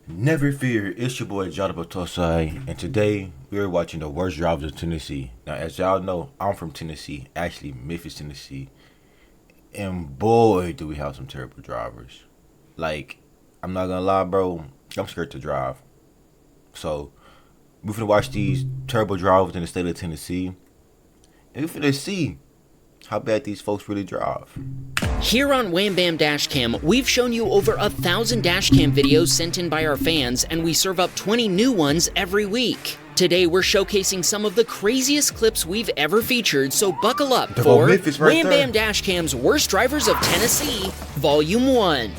Never fear, it's your boy Jonathan Tosai, and today we're watching the worst drivers of Tennessee. Now, as y'all know, I'm from Tennessee, actually Memphis, Tennessee, and boy, do we have some terrible drivers. Like, I'm not gonna lie, bro, I'm scared to drive. So, we're finna watch these terrible drivers in the state of Tennessee, and we're finna see how bad these folks really drive. Here on Wham Bam Dashcam, we've shown you over 1,000 dashcam videos sent in by our fans, and we serve up 20 new ones every week. Today, we're showcasing some of the craziest clips we've ever featured, so buckle up for Wham Bam Dashcam's Worst Drivers of Tennessee, Volume 1.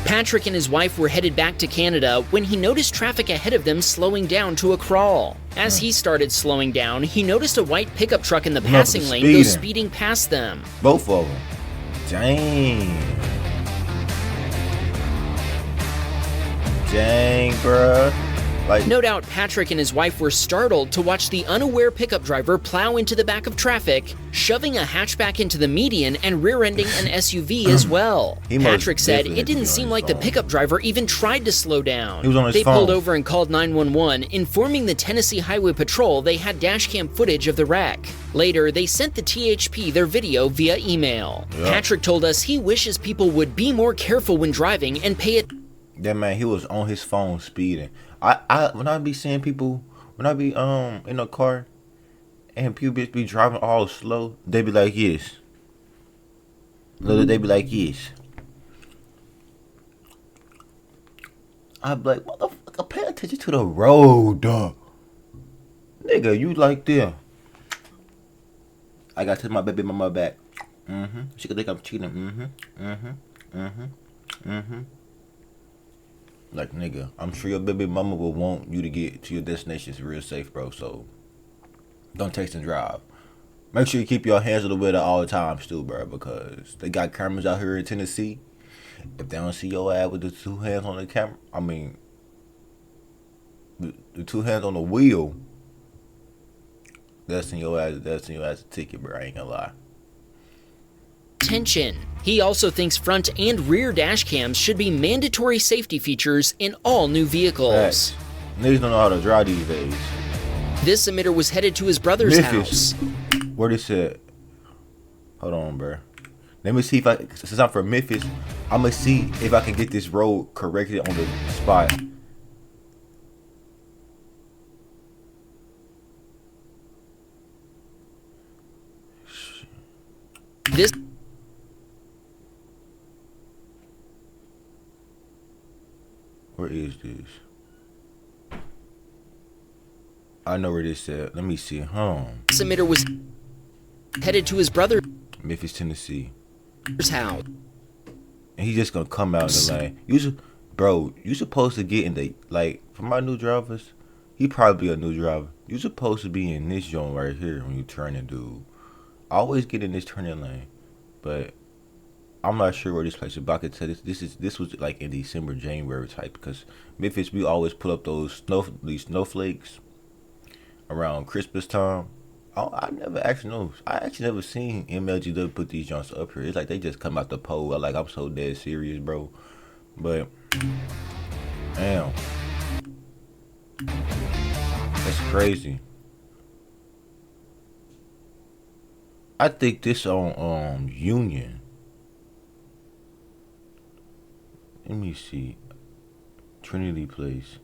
Patrick and his wife were headed back to Canada when he noticed traffic ahead of them slowing down to a crawl. As he started slowing down, he noticed a white pickup truck in the passing lane go speeding past them. Both of them. Dang. Dang, bruh. No doubt Patrick and his wife were startled to watch the unaware pickup driver plow into the back of traffic, shoving a hatchback into the median and rear-ending an SUV as well. Patrick said it didn't seem like the pickup driver even tried to slow down. They pulled over and called 911, informing the Tennessee Highway Patrol they had dashcam footage of the wreck. Later, they sent the THP their video via email. Patrick told us he wishes people would be more careful when driving and pay it. That man, he was on his phone speeding. When I be seeing people, when I be in a car and people be driving all slow, they be like yes. They be like yes. I be like, motherfucker, pay attention to the road, dog. Nigga, you like them. I gotta take my baby mama back. She could think I'm cheating. Like, nigga, I'm sure your baby mama will want you to get to your destinations real safe, bro. So, don't text and drive. Make sure you keep your hands on the wheel at all times, too, bro. Because they got cameras out here in Tennessee. If they don't see your ass with the two hands on the camera, I mean, the two hands on the wheel, that's in your ass a ticket, bro. I ain't gonna lie. Attention. He also thinks front and rear dash cams should be mandatory safety features in all new vehicles. Niggas don't know how to drive these days. This emitter was headed to his brother's Memphis. house. Where this at? Hold on, bro. Let me see if since I'm from Memphis, I'm gonna see if I can get this road corrected on the spot. This Where is this? I know where this at. Let me see. This emitter was headed to his brother's Memphis, Tennessee. house. And he's just gonna come out in the lane. Bro, you supposed to get in the, like, for my new drivers, he probably a new driver. You supposed to be in this joint right here when you turning, dude. Always get in this turning lane. But I'm not sure where this place is, but I could tell this was like in December, January type, because Memphis, we always pull up these snowflakes around Christmas time. I never actually know. I actually never seen MLGW put these joints up here. It's like they just come out the pole. Like, I'm so dead serious, bro. But damn, that's crazy. I think this on Union. Let me see. Trinity Place.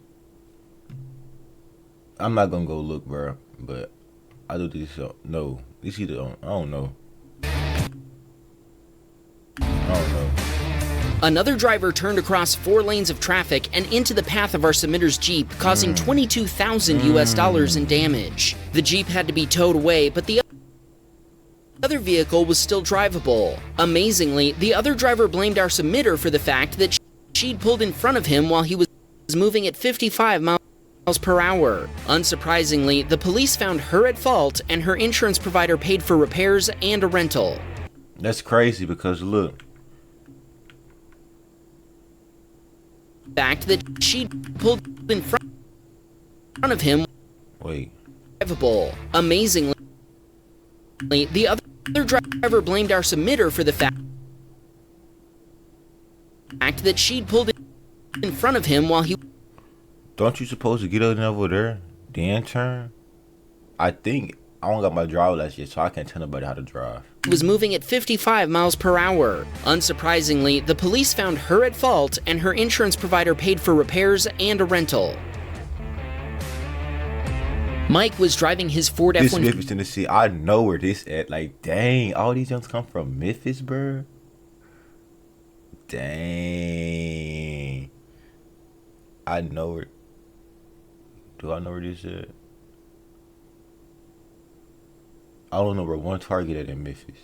I'm not gonna go look, bro, but I do this. No, this either on. I don't know. Another driver turned across 4 lanes of traffic and into the path of our submitter's Jeep, causing $22,000 US in damage. The Jeep had to be towed away, but the other vehicle was still drivable. Amazingly, the other driver blamed our submitter for the fact that she'd pulled in front of him while he was moving at 55 miles per hour. Unsurprisingly, the police found her at fault, and her insurance provider paid for repairs and a rental. That's crazy because look. The fact that she pulled in front of him. Wait. Drivable. Amazingly, the other driver blamed our submitter for the fact that she'd pulled in front of him while he... Don't you supposed to get over there, then turn? I think I don't got my driver's license yet, so I can't tell nobody how to drive. Was moving at 55 miles per hour. Unsurprisingly, the police found her at fault and her insurance provider paid for repairs and a rental. Mike was driving his Ford F-150. This Memphis, Tennessee. I know where this at. Like, dang, all these youngs come from Memphis, bro. Dang. I know where. Do I know where this at? I don't know where one Target at in Memphis.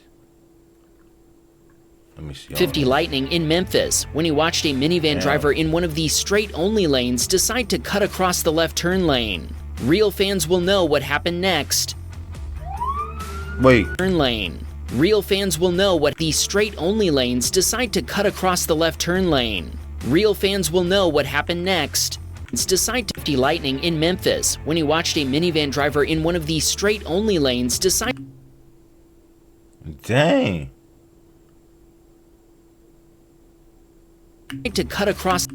Let me see. 50 Lightning in Memphis when he watched a minivan driver in one of the straight-only lanes decide to cut across the left turn lane. Real fans will know what happened next. Wait. Turn lane. Real fans will know what the straight-only lanes decide to cut across the left turn lane. Real fans will know what happened next. Decide to 50 Lightning in Memphis when he watched a minivan driver in one of the straight-only lanes decide... Dang. ...to cut across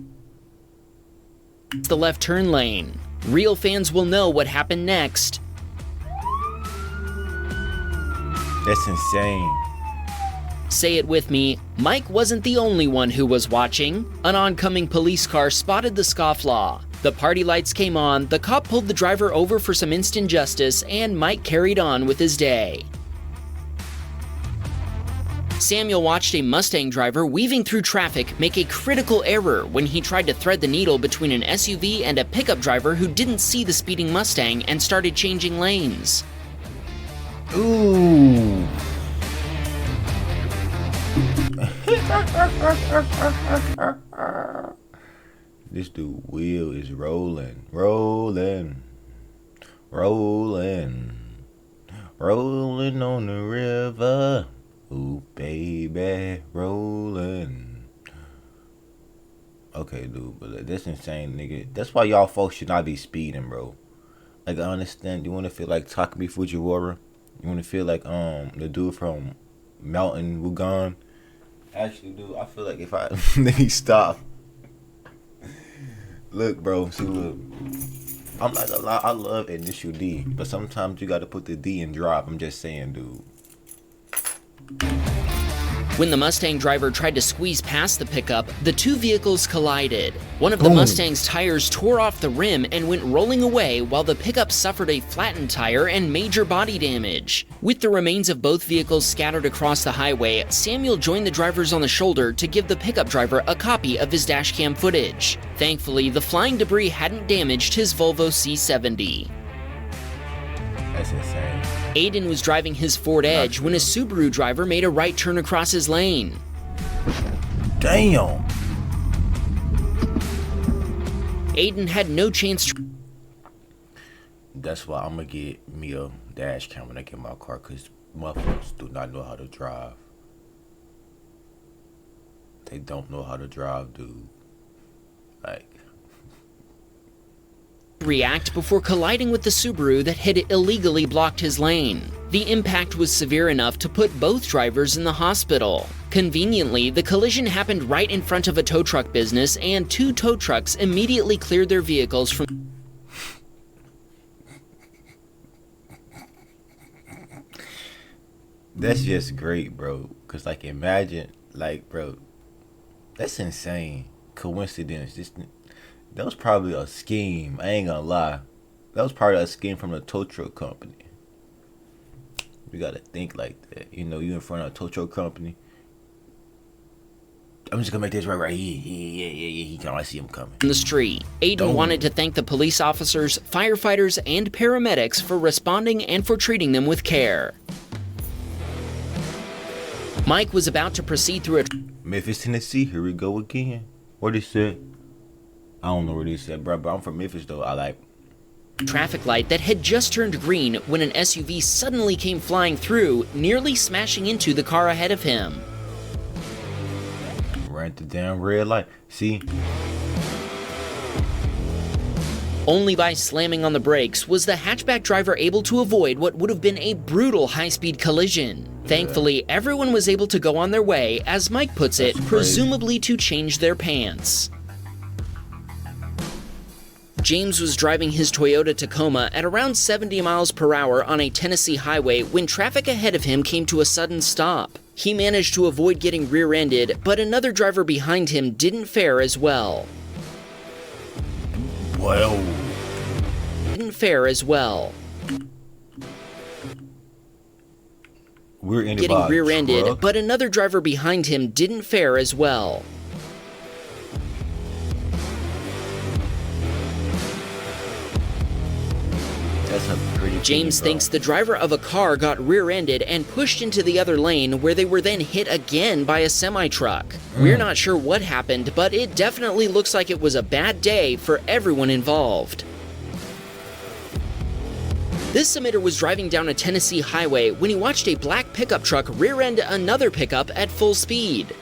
the left turn lane. Real fans will know what happened next. That's insane. Say it with me, Mike wasn't the only one who was watching. An oncoming police car spotted the scofflaw. The party lights came on, the cop pulled the driver over for some instant justice, and Mike carried on with his day. Samuel watched a Mustang driver weaving through traffic make a critical error when he tried to thread the needle between an SUV and a pickup driver who didn't see the speeding Mustang and started changing lanes. Ooh. This dude Will is rolling on the river. Ooh, baby, rolling. Okay, dude, but that's insane, nigga. That's why y'all folks should not be speeding, bro. Like, I understand. You want to feel like Takumi Fujiwara? You want to feel like the dude from Mountain Wugan? Actually, dude, I feel like if I let me stop. Look, bro. See, look. I'm not gonna lie. I love initial D, but sometimes you got to put the D in drop. I'm just saying, dude. When the Mustang driver tried to squeeze past the pickup, the two vehicles collided. One of the Mustang's tires tore off the rim and went rolling away, while the pickup suffered a flattened tire and major body damage. With the remains of both vehicles scattered across the highway, Samuel joined the drivers on the shoulder to give the pickup driver a copy of his dashcam footage. Thankfully, the flying debris hadn't damaged his Volvo C70. That's insane. Aiden was driving his Ford Edge when a Subaru driver made a right turn across his lane. Damn. Aiden had no chance. That's why I'm gonna get me a dash cam when I get my car, because motherfuckers do not know how to drive. They don't know how to drive, dude. Like, react before colliding with the Subaru that had illegally blocked his lane. The impact was severe enough to put both drivers in the hospital. Conveniently, the collision happened right in front of a tow truck business, and two tow trucks immediately cleared their vehicles from... That's just great, bro. Cause like, imagine, like, bro, that's insane. Coincidence. That was probably a scheme. I ain't gonna lie. That was probably a scheme from the tow truck company. You gotta think like that. You know, you in front of a tow truck company. I'm just gonna make this right here. He can't. I see him coming. In the street, Aiden wanted to thank the police officers, firefighters, and paramedics for responding and for treating them with care. Mike was about to proceed through a... Memphis, Tennessee. Here we go again. What is it? I don't know where this at, bro. But I'm from Memphis, though. I like... traffic light that had just turned green when an SUV suddenly came flying through, nearly smashing into the car ahead of him. Ran the damn red light. See? Only by slamming on the brakes was the hatchback driver able to avoid what would have been a brutal high-speed collision. Thankfully, everyone was able to go on their way, as Mike puts it, presumably to change their pants. James was driving his Toyota Tacoma at around 70 miles per hour on a Tennessee highway when traffic ahead of him came to a sudden stop. He managed to avoid getting rear-ended, but another driver behind him didn't fare as well. Didn't fare as well. Getting rear-ended, but another driver behind him didn't fare as well. James thinks the driver of a car got rear-ended and pushed into the other lane, where they were then hit again by a semi-truck. We're not sure what happened, but it definitely looks like it was a bad day for everyone involved. This submitter was driving down a Tennessee highway when he watched a black pickup truck rear-end another pickup at full speed.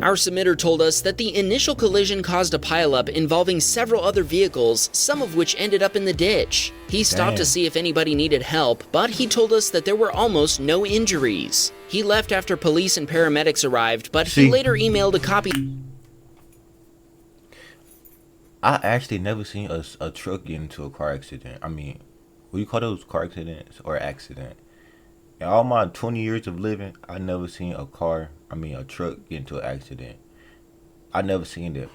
Our submitter told us that the initial collision caused a pileup involving several other vehicles, some of which ended up in the ditch. He stopped to see if anybody needed help, but he told us that there were almost no injuries. He left after police and paramedics arrived, but he later emailed a copy. I actually never seen a truck get into a car accident. I mean, what do you call those, car accidents or accident? In all my 20 years of living, I never seen a truck get into an accident. I never seen that.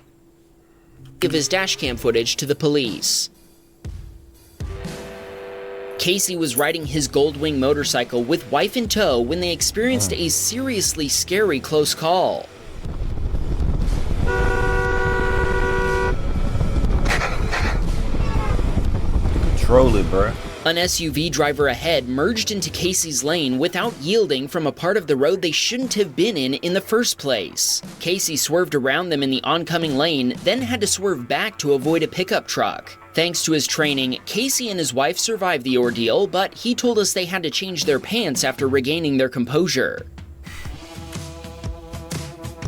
Give his dash cam footage to the police. Casey was riding his Goldwing motorcycle with wife in tow when they experienced a seriously scary close call. Control it, bruh. An SUV driver ahead merged into Casey's lane without yielding from a part of the road they shouldn't have been in the first place. Casey swerved around them in the oncoming lane, then had to swerve back to avoid a pickup truck. Thanks to his training, Casey and his wife survived the ordeal, but he told us they had to change their pants after regaining their composure.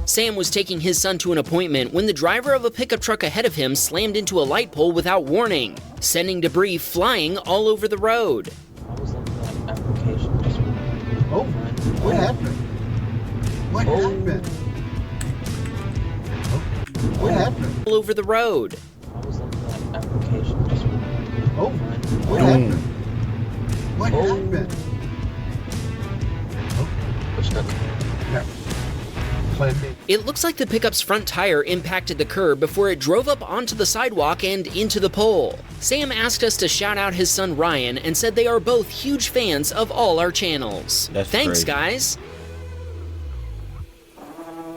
Sam was taking his son to an appointment when the driver of a pickup truck ahead of him slammed into a light pole without warning, sending debris flying all over the road. I was looking at application just what happened? What happened? What happened? All over the road. I was looking at application just what happened? What happened? It looks like the pickup's front tire impacted the curb before it drove up onto the sidewalk and into the pole. Sam asked us to shout out his son Ryan and said they are both huge fans of all our channels. Thanks, guys.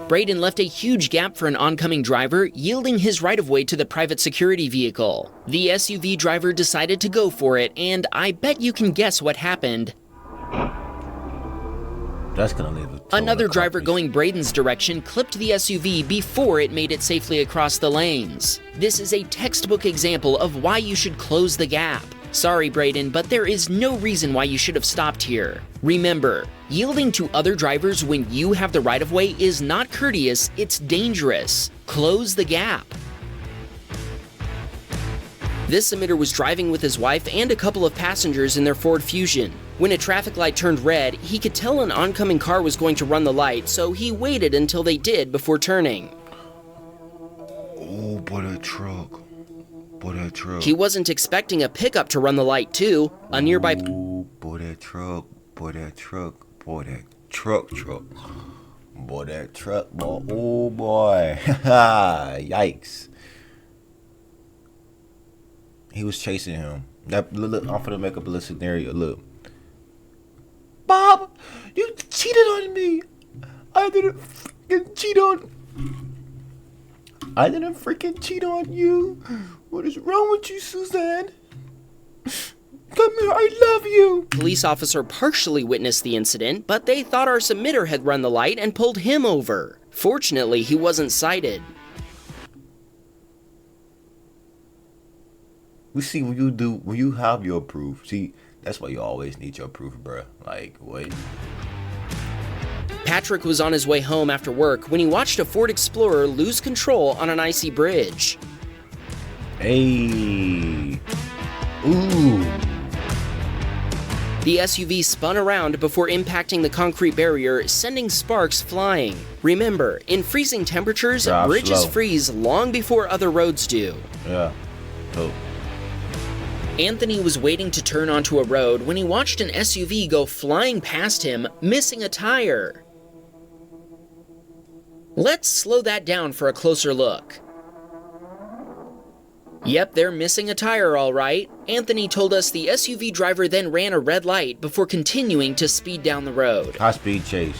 Braden left a huge gap for an oncoming driver, yielding his right-of-way to the private security vehicle. The SUV driver decided to go for it, and I bet you can guess what happened. That's gonna leave Another driver going Braden's direction clipped the SUV before it made it safely across the lanes. This is a textbook example of why you should close the gap. Sorry, Braden, but there is no reason why you should have stopped here. Remember, yielding to other drivers when you have the right-of-way is not courteous, it's dangerous. Close the gap. This submitter was driving with his wife and a couple of passengers in their Ford Fusion. When a traffic light turned red, he could tell an oncoming car was going to run the light, so he waited until they did before turning. Oh, boy, that truck. Boy, that truck. He wasn't expecting a pickup to run the light, too. A nearby... Oh, boy, that truck. Boy, that truck. Boy, that truck. Boy, that truck, boy. Oh, boy. Yikes. He was chasing him. Look, I'm finna make up a little scenario. Look. Bob, you cheated on me. I didn't freaking cheat on you. What is wrong with you, Suzanne? Come here, I love you. Police officer partially witnessed the incident, but they thought our submitter had run the light and pulled him over. Fortunately, he wasn't cited. We see when you have your proof. See, that's why you always need your proof, bruh. Like, wait. Patrick was on his way home after work when he watched a Ford Explorer lose control on an icy bridge. Hey. Ooh. The SUV spun around before impacting the concrete barrier, sending sparks flying. Remember, in freezing temperatures, Drive bridges slow. freeze long before other roads do. Yeah. So, Anthony was waiting to turn onto a road when he watched an SUV go flying past him, missing a tire. Let's slow that down for a closer look. Yep, they're missing a tire all right. Anthony told us the SUV driver then ran a red light before continuing to speed down the road. high speed chase.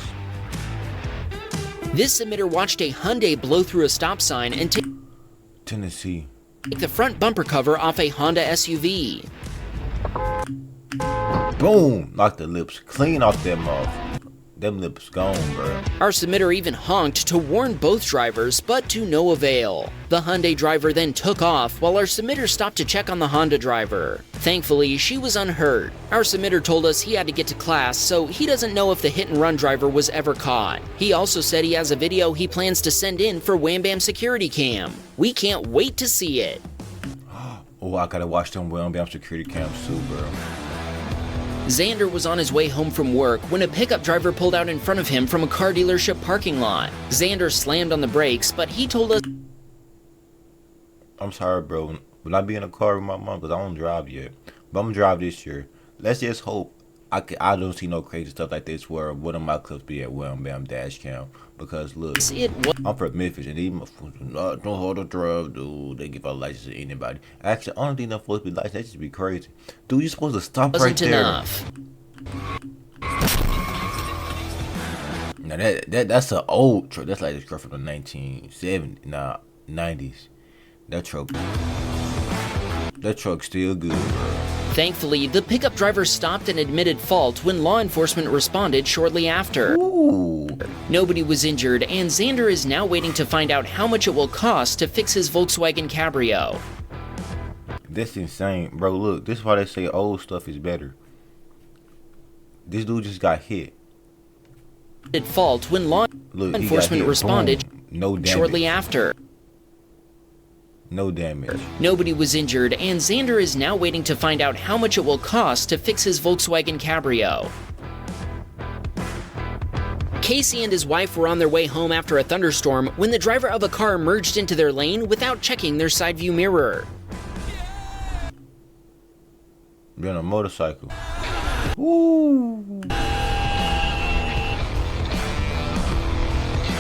This submitter watched a Hyundai blow through a stop sign and take Tennessee. the front bumper cover off a Honda SUV. Boom! Knocked the lips clean off them off. Them lips gone, bro. Our submitter even honked to warn both drivers, but to no avail. The Hyundai driver then took off while our submitter stopped to check on the Honda driver. Thankfully, she was unhurt. Our submitter told us he had to get to class, so he doesn't know if the hit-and-run driver was ever caught. He also said he has a video he plans to send in for Wham Bam Security Cam. We can't wait to see it. Oh, I gotta watch them Wham Bam security cams too, bro. Xander was on his way home from work when a pickup driver pulled out in front of him from a car dealership parking lot. Xander slammed on the brakes, but he told us I'm sorry, bro. When I be in a car with my mom, because I don't drive yet, but I'm gonna drive this year. Let's just hope I don't see no crazy stuff like this where one of my clips be at Wham Bam dash cam. Because look, it was I'm from Memphis, and these motherfuckers do not know how to drive, dude. They give out license to anybody. Actually, I don't think they're supposed to be licensed. That just be crazy. Dude, you supposed to stop right wasn't there. enough. Now that's an old truck. That's like this truck from the 1970s, 90s. That truck's still good, bro. Thankfully, the pickup driver stopped and admitted fault when law enforcement responded shortly after. Ooh. Nobody was injured, and Xander is now waiting to find out how much it will cost to fix his Volkswagen Cabrio. That's insane, bro. Look, this is why they say old stuff is better. This dude just got hit. At fault when law Look, he got enforcement hit. responded Boom. No damage. shortly after. No damage. Nobody was injured, and Xander is now waiting to find out how much it will cost to fix his Volkswagen Cabrio. Casey and his wife were on their way home after a thunderstorm when the driver of a car merged into their lane without checking their side view mirror. Be on a motorcycle. Ooh.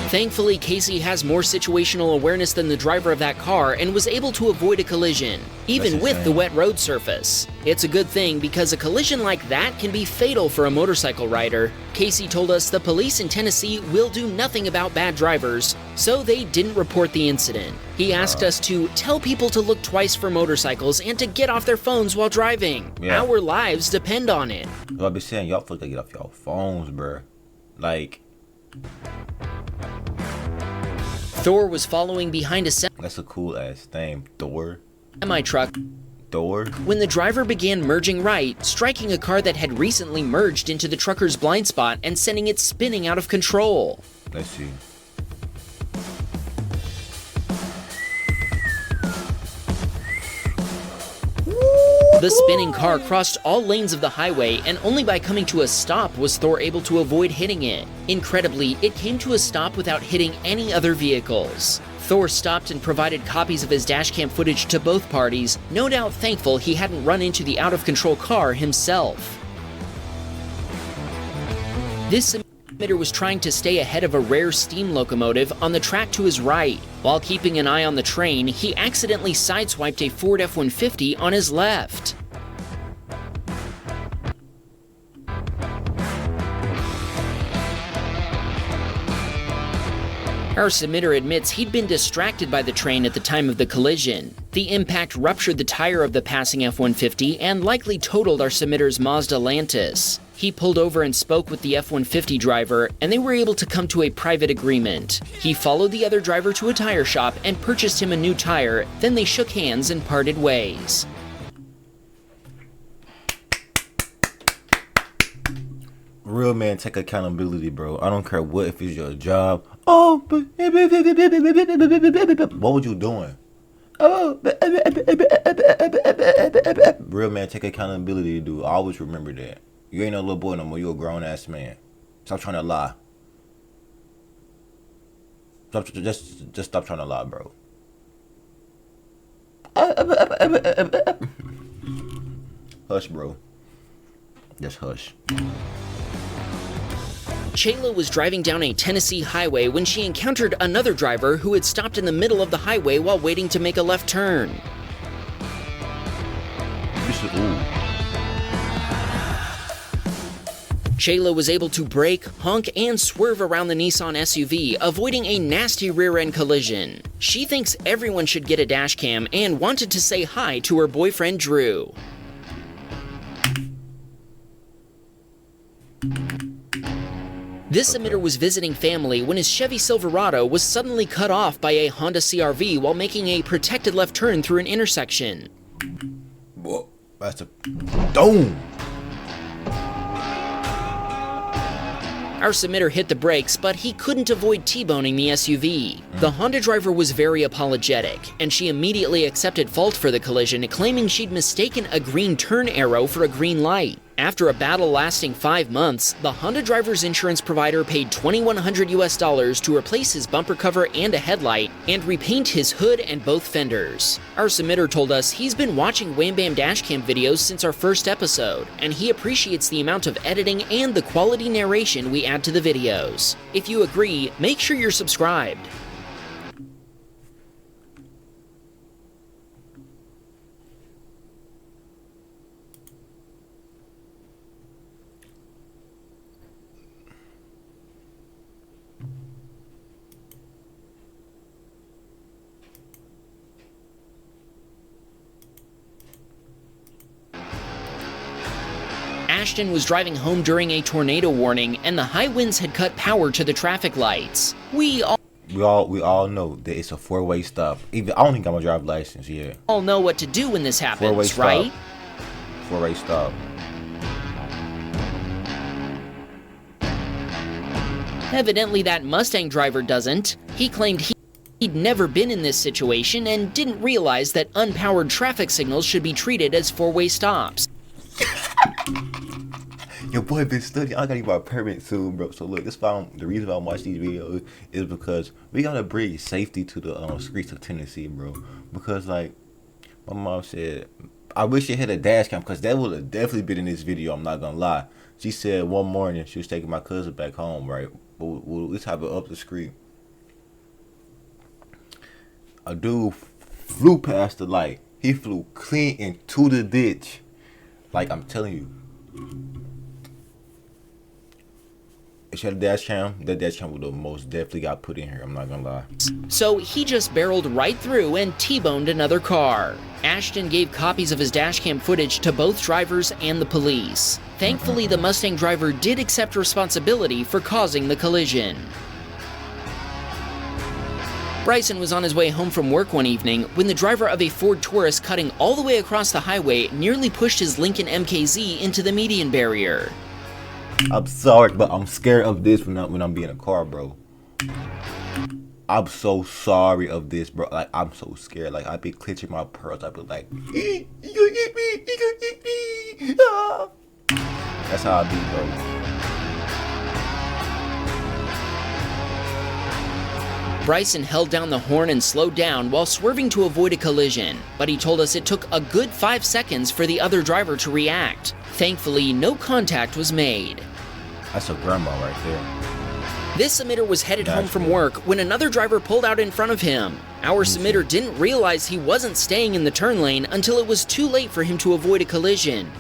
Thankfully, Casey has more situational awareness than the driver of that car and was able to avoid a collision, even That's with insane. the wet road surface. It's a good thing because a collision like that can be fatal for a motorcycle rider. Casey told us the police in Tennessee will do nothing about bad drivers, so they didn't report the incident. He asked us to tell people to look twice for motorcycles and to get off their phones while driving. Yeah. Our lives depend on it. So I be saying, y'all supposed to get off y'all phones, bro. Like, Thor was following behind a that's a cool ass thing. Thor. semi-truck Thor. when the driver began merging right, striking a car that had recently merged into the trucker's blind spot and sending it spinning out of control. Let's see. The spinning car crossed all lanes of the highway, and only by coming to a stop was Thor able to avoid hitting it. Incredibly, it came to a stop without hitting any other vehicles. Thor stopped and provided copies of his dashcam footage to both parties, no doubt thankful he hadn't run into the out-of-control car himself. This submitter was trying to stay ahead of a rare steam locomotive on the track to his right. While keeping an eye on the train, he accidentally sideswiped a Ford F-150 on his left. Our submitter admits he'd been distracted by the train at the time of the collision. The impact ruptured the tire of the passing F-150 and likely totaled our submitter's Mazda Lantis. He pulled over and spoke with the F-150 driver, and they were able to come to a private agreement. He followed the other driver to a tire shop and purchased him a new tire, then they shook hands and parted ways. Real man, take accountability, bro. I don't care what if it's your job. Oh, but what were you doing? Oh, real man, take accountability, dude. Always remember that. You ain't no little boy no more. You a grown ass man. Stop trying to lie. Just stop trying to lie, bro. Hush, bro. Just hush. Chayla was driving down a Tennessee highway when she encountered another driver who had stopped in the middle of the highway while waiting to make a left turn. Chayla was able to brake, honk, and swerve around the Nissan SUV, avoiding a nasty rear-end collision. She thinks everyone should get a dash cam and wanted to say hi to her boyfriend Drew. This submitter was visiting family when his Chevy Silverado was suddenly cut off by a Honda CR-V while making a protected left turn through an intersection. Whoa, that's a dome. Our submitter hit the brakes, but he couldn't avoid T-boning the SUV. The Honda driver was very apologetic, and she immediately accepted fault for the collision, claiming she'd mistaken a green turn arrow for a green light. After a battle lasting 5 months, the Honda driver's insurance provider paid $2,100 to replace his bumper cover and a headlight, and repaint his hood and both fenders. Our submitter told us he's been watching Wham Bam Dashcam videos since our first episode, and he appreciates the amount of editing and the quality narration we add to the videos. If you agree, make sure you're subscribed. Ashton was driving home during a tornado warning, and the high winds had cut power to the traffic lights. We all know that it's a four-way stop. Even I don't think I'm a driver's license yet. All know what to do when this happens, Four-way stop. right? Four-way stop. Evidently that Mustang driver doesn't. He claimed he'd never been in this situation and didn't realize that unpowered traffic signals should be treated as four-way stops. Your boy been studying. I gotta get my permit soon, bro. So look, the reason why I'm watching these videos is because we gotta bring safety to the streets of Tennessee, bro. Because like my mom said, I wish it had a dash cam, because that would have definitely been in this video. I'm not gonna lie. She said one morning she was taking my cousin back home, right? But let's have it up the street. A dude flew past the light. He flew clean into the ditch. Like I'm telling you. If she had a dash cam, that dash cam would have most definitely got put in here. I'm not gonna lie. So he just barreled right through and T-boned another car. Ashton gave copies of his dash cam footage to both drivers and the police. Thankfully, the Mustang driver did accept responsibility for causing the collision. Bryson was on his way home from work one evening when the driver of a Ford Taurus cutting all the way across the highway nearly pushed his Lincoln MKZ into the median barrier. I'm sorry, but I'm scared of this when I'm being in a car, bro. I'm so sorry of this, bro. Like, I'm so scared. Like, I be clenching my pearls. I be like, he gonna get me. He gonna get me. Ah. That's how I be, bro. Bryson held down the horn and slowed down while swerving to avoid a collision, but he told us it took a good 5 seconds for the other driver to react. Thankfully, no contact was made. That's a grandma right there. This submitter was headed home from work when another driver pulled out in front of him. Our submitter didn't realize he wasn't staying in the turn lane until it was too late for him to avoid a collision.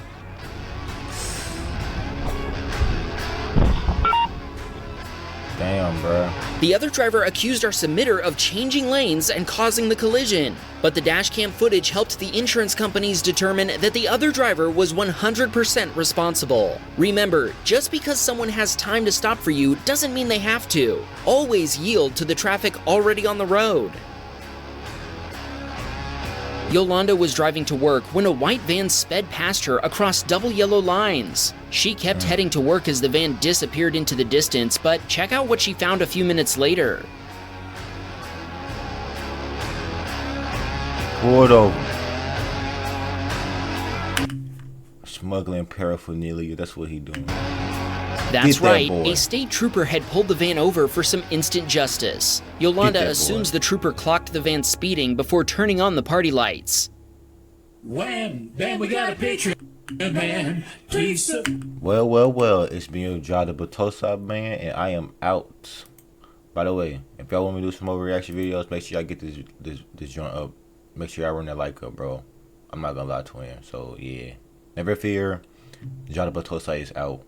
Damn, bro. The other driver accused our submitter of changing lanes and causing the collision, but the dashcam footage helped the insurance companies determine that the other driver was 100% responsible. Remember, just because someone has time to stop for you doesn't mean they have to. Always yield to the traffic already on the road. Yolanda was driving to work when a white van sped past her across double yellow lines. She kept heading to work as the van disappeared into the distance, but check out what she found a few minutes later. Pull it over. Smuggling paraphernalia. That's what he doing. That's right, a state trooper had pulled the van over for some instant justice. Yolanda assumes the trooper clocked the van speeding before turning on the party lights. Wham! Bam, we got a picture, man. Please. Well, it's been your Jada Batosa, man, and I am out. By the way, if y'all want me to do some more reaction videos, make sure y'all get this joint up. Make sure y'all run that like up, bro. I'm not gonna lie to him. So, yeah. Never fear, Jada Batosa is out.